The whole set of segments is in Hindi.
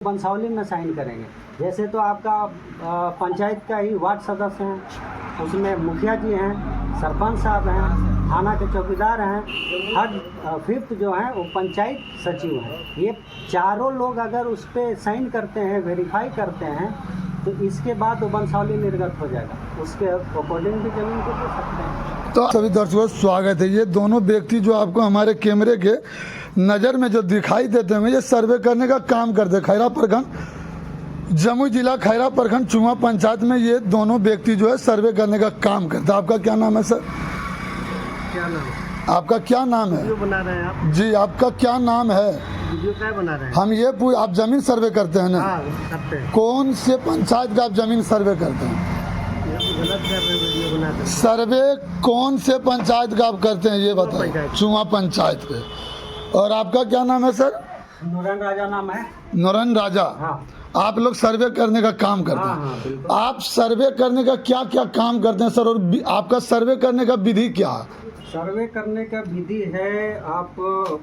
वंशावली में साइन करेंगे। जैसे तो आपका पंचायत का ही वार्ड सदस्य हैं, उसमें मुखिया जी हैं, सरपंच साहब हैं, थाना के चौकीदार हैं, हर फिफ्थ जो हैं वो पंचायत सचिव हैं। ये चारों लोग अगर उस पर साइन करते हैं, वेरीफाई करते हैं, तो इसके बाद वो वंशावली निर्गत हो जाएगा। उसके अकॉर्डिंग भी जमीन को दे सकते हैं। तो सभी दर्शकों स्वागत है। ये दोनों व्यक्ति जो आपको हमारे कैमरे के नज़र में जो दिखाई देते हैं, ये सर्वे करने का काम करते हैं। खैरा प्रखंड, जमुई जिला खैरा प्रखंड चुमा पंचायत में ये दोनों व्यक्ति जो है सर्वे करने का काम करते हैं। आपका क्या नाम है सर? क्या नाम है? आपका क्या नाम है? वीडियो बना रहे हैं आप? जी, आपका क्या नाम है? वीडियो क्या बना रहे हैं? हम ये आप जमीन सर्वे करते हैं ना? हाँ, करते हैं। कौन से पंचायत का आप जमीन सर्वे करते हैं? गलत कर रहे हैं, वीडियो बनाते हैं। सर्वे कौन से पंचायत का आप करते हैं ये बताइए। चुमा पंचायत के। और आपका क्या नाम है सर? नूरन राजा नाम है। नूरन राजा। हाँ। आप लोग सर्वे करने का काम करते हैं। हाँ, बिल्कुल। आप सर्वे करने का क्या क्या काम करते हैं सर, और आपका सर्वे करने का विधि क्या है? सर्वे करने का विधि है, आप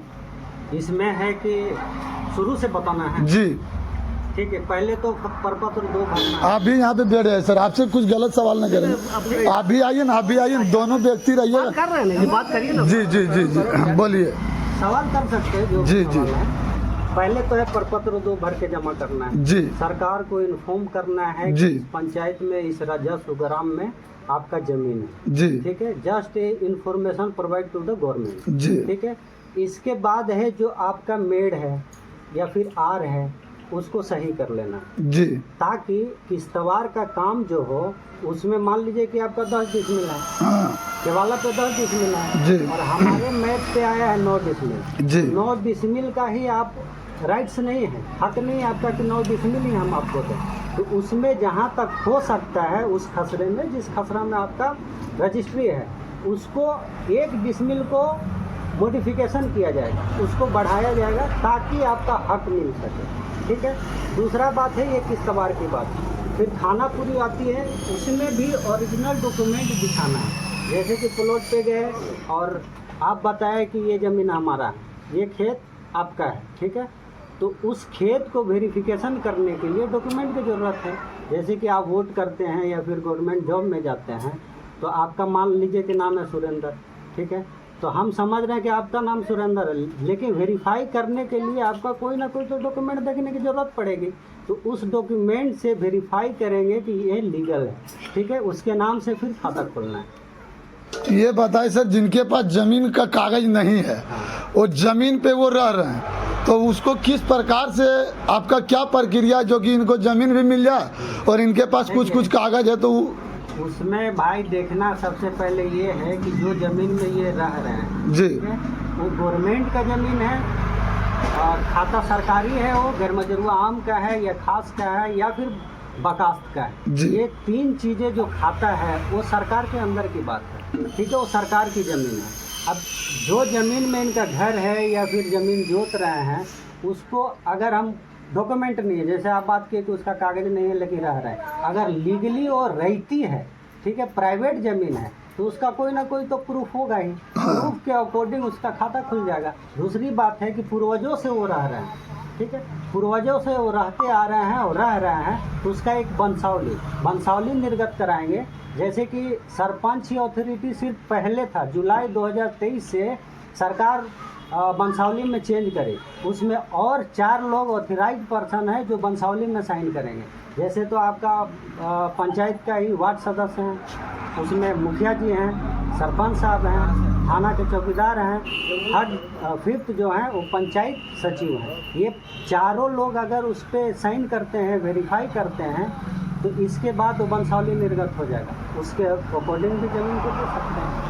इसमें है कि शुरू से बताना है। जी, ठीक है। पहले तो प्रपत्र 2 भरना। आप भी यहाँ पे बैठे हैं सर, आपसे कुछ गलत सवाल नहीं करेंगे। आप भी आइए ना, आप भी आइए, दोनों व्यक्ति रहिए। कर रहे हैं, बात करिए ना। जी जी जी जी, बोलिए। सवाल कर सकते हैं जो जी, सवाल जी। है। पहले तो है प्रपत्र 2 भर के जमा करना है। जी। सरकार को इन्फॉर्म करना है जी। कि इस पंचायत में, इस राजस्व ग्राम में आपका जमीन है। जी। ठीक है। Just information provide to the government. जी। ठीक है। इसके बाद है जो आपका मेड है या फिर आर है, उसको सही कर लेना, जी। ताकि किश्तवाड़ का काम जो हो उसमें मान लीजिए कि आपका 10 डिसमिल है, हाँ। केवाला पे 10 डिसमिल है। जी। और हमारे मैप पे आया है 9 डिसमिल। जी। 9 डिसमिल का ही आप राइट्स नहीं है, हक नहीं है आपका कि 9 डिसमिल ही हम आपको दें। तो उसमें जहाँ तक हो सकता है उस खसरे में, जिस खसरा में आपका रजिस्ट्री है, उसको 1 डिसमिल को मॉडिफिकेशन किया जाएगा, उसको बढ़ाया जाएगा ताकि आपका हक मिल सके। ठीक है। दूसरा बात है ये किश्तवाड़ की बात। फिर थाना पूरी आती है, उसमें भी ओरिजिनल डॉक्यूमेंट दिखाना है। जैसे कि प्लॉट पे गए और आप बताए कि ये ज़मीन हमारा है, ये खेत आपका है। ठीक है। तो उस खेत को वेरिफिकेशन करने के लिए डॉक्यूमेंट की ज़रूरत है। जैसे कि आप वोट करते हैं या फिर गवर्नमेंट जॉब में जाते हैं, तो आपका मान लीजिए कि नाम है सुरेंद्र। ठीक है। तो हम समझ रहे हैं कि आपका नाम सुरेंद्र है, लेकिन वेरीफाई करने के लिए आपका कोई ना कोई तो डॉक्यूमेंट देखने की ज़रूरत पड़ेगी। तो उस डॉक्यूमेंट से वेरीफाई करेंगे कि ये लीगल है। ठीक है। उसके नाम से फिर खाता खोलना है। ये बताइए सर, जिनके पास जमीन का कागज नहीं है, वो जमीन पे वो रह रहे हैं, तो उसको किस प्रकार से, आपका क्या प्रक्रिया जो कि इनको जमीन भी मिल जाए और इनके पास कुछ कुछ कागज है? तो उसमें भाई देखना सबसे पहले ये है कि जो ज़मीन में ये रह रहे हैं, जी, ठीक है, वो गवर्नमेंट का ज़मीन है और खाता सरकारी है, वो गैर मजरूआ आम का है या खास का है या फिर बकास्त का है। जी। ये 3 चीज़ें जो खाता है वो सरकार के अंदर की बात है। ठीक है। वो सरकार की ज़मीन है। अब जो ज़मीन में इनका घर है या फिर ज़मीन जोत रहे हैं, उसको अगर हम डॉक्यूमेंट नहीं है, जैसे आप बात किए कि उसका कागज नहीं है लेकिन रह रहा है, अगर लीगली और रहती है, ठीक है, प्राइवेट ज़मीन है, तो उसका कोई ना कोई तो प्रूफ होगा ही। प्रूफ के अकॉर्डिंग उसका खाता खुल जाएगा। दूसरी बात है कि पूर्वजों से वो रह रहे हैं। ठीक है। पूर्वजों से वो रहते आ रहे हैं और रह रहे हैं, तो उसका एक वंशावली निर्गत कराएंगे। जैसे कि सरपंच ही अथॉरिटी सिर्फ पहले था, जुलाई 2023 से सरकार वंशावली में चेंज करे, उसमें और 4 लोग ऑथराइज पर्सन है जो वंशावली में साइन करेंगे। जैसे तो आपका पंचायत का ही वार्ड सदस्य हैं, उसमें मुखिया जी हैं, सरपंच साहब हैं, थाना के चौकीदार हैं, हर फिफ्थ जो हैं वो पंचायत सचिव हैं। ये चारों लोग अगर उस पर साइन करते हैं, वेरीफाई करते हैं, तो इसके बाद वो वंशावली निर्गत हो जाएगा। उसके अकॉर्डिंग भी जमीन को दे सकते हैं।